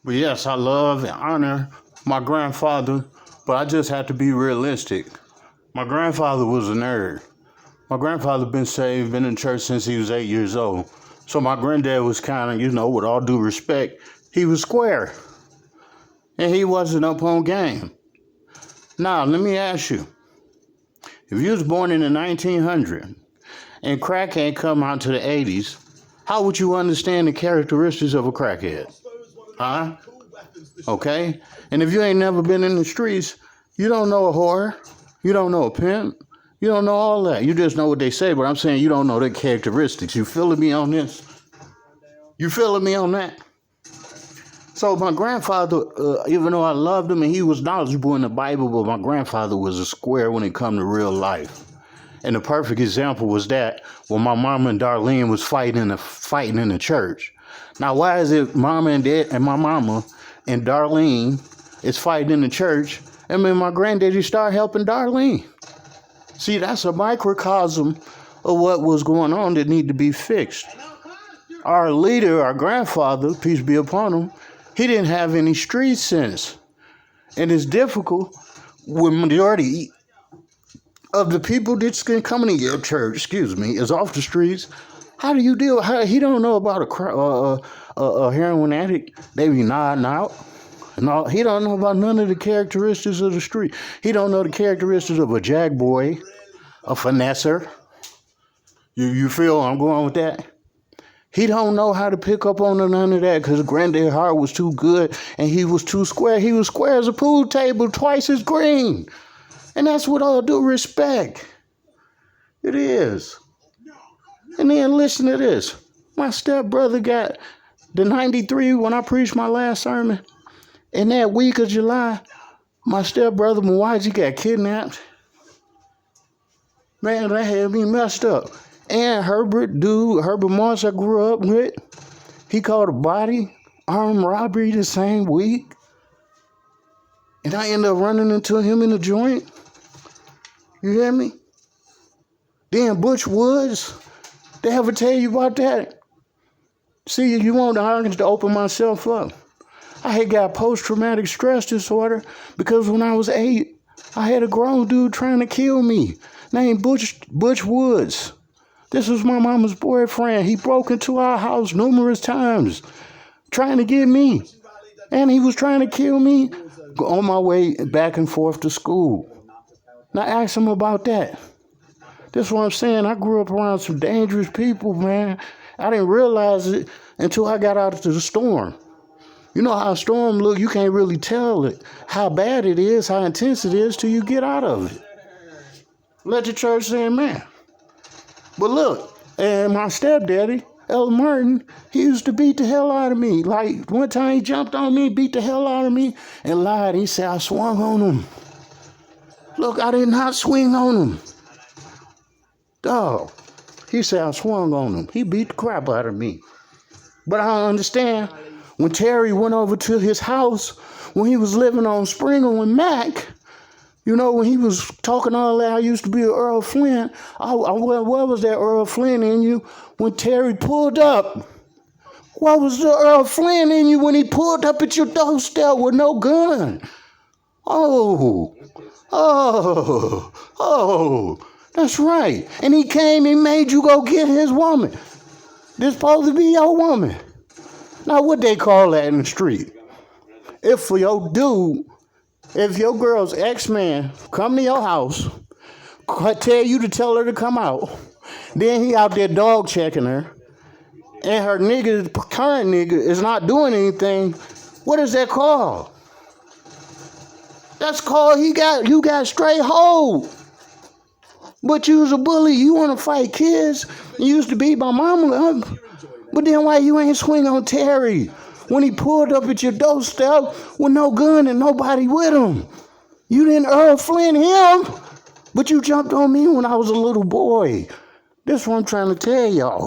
But yes, I love and honor my grandfather, but I just have to be realistic. My grandfather was a nerd. My grandfather been saved, been in church since he was 8 years old. So my granddad was kind of, with all due respect, he was square. And he wasn't up on game. Now, let me ask you, if you was born in the 1900s and crack ain't come out to the 80s, how would you understand the characteristics of a crackhead? Huh? Okay? And if you ain't never been in the streets, you don't know a whore, you don't know a pimp, you don't know all that. You just know what they say, but I'm saying you don't know their characteristics. You feeling me on this? You feeling me on that? So my grandfather, even though I loved him and he was knowledgeable in the Bible, but my grandfather was a square when it come to real life. And the perfect example was that when my mama and Darlene was fighting in the church. Now, why is it mama and dad and my mama and Darlene is fighting in the church, and then my granddaddy started helping Darlene? See, that's a microcosm of what was going on that need to be fixed. Our leader, our grandfather, peace be upon him, he didn't have any street sense. And it's difficult when majority of the people that's coming to your church, is off the streets. How do you deal? He don't know about a heroin addict. They be nodding out. No, he don't know about none of the characteristics of the street. He don't know the characteristics of a jack boy, a finesser. You feel I'm going with that? He don't know how to pick up on none of that because granddad's heart was too good and he was too square. He was square as a pool table, twice as green. And that's with all due respect. It is. And then listen to this. My stepbrother got the 93 when I preached my last sermon. In that week of July, my stepbrother Mwaji got kidnapped. Man, that had me messed up. And Herbert Moss I grew up with, he caught a body, armed robbery the same week. And I ended up running into him in the joint. You hear me? Then Butch Woods, they ever tell you about that? See, you want the arguments to open myself up. I had got post-traumatic stress disorder because when I was 8, I had a grown dude trying to kill me named Butch Woods. This was my mama's boyfriend. He broke into our house numerous times trying to get me. And he was trying to kill me on my way back and forth to school. Now ask him about that. That's what I'm saying. I grew up around some dangerous people, man. I didn't realize it until I got out of the storm. You know how a storm look, you can't really tell it, how bad it is, how intense it is till you get out of it. Let the church say amen. But look, and my stepdaddy, El Martin, he used to beat the hell out of me. Like one time he jumped on me, beat the hell out of me, and lied. He said I swung on him. Look, I did not swing on him. Dog. He said I swung on him. He beat the crap out of me. But I don't understand. When Terry went over to his house, when he was living on Springer with Mac, when he was talking all that, I used to be an Earl Flynn. What was that Earl Flynn in you when Terry pulled up? What was the Earl Flynn in you when he pulled up at your doorstep with no gun? Oh, that's right. And he came and made you go get his woman. This supposed to be your woman. Now, what they call that in the street? If your girl's ex-man come to your house, tell you to tell her to come out, then he out there dog checking her, and her current nigga is not doing anything, what is that called? That's called you got straight hold. But you was a bully. You want to fight kids. You used to beat my mama. But then why you ain't swing on Terry when he pulled up at your doorstep with no gun and nobody with him? You didn't Earl Flynn him, but you jumped on me when I was a little boy. That's what I'm trying to tell y'all.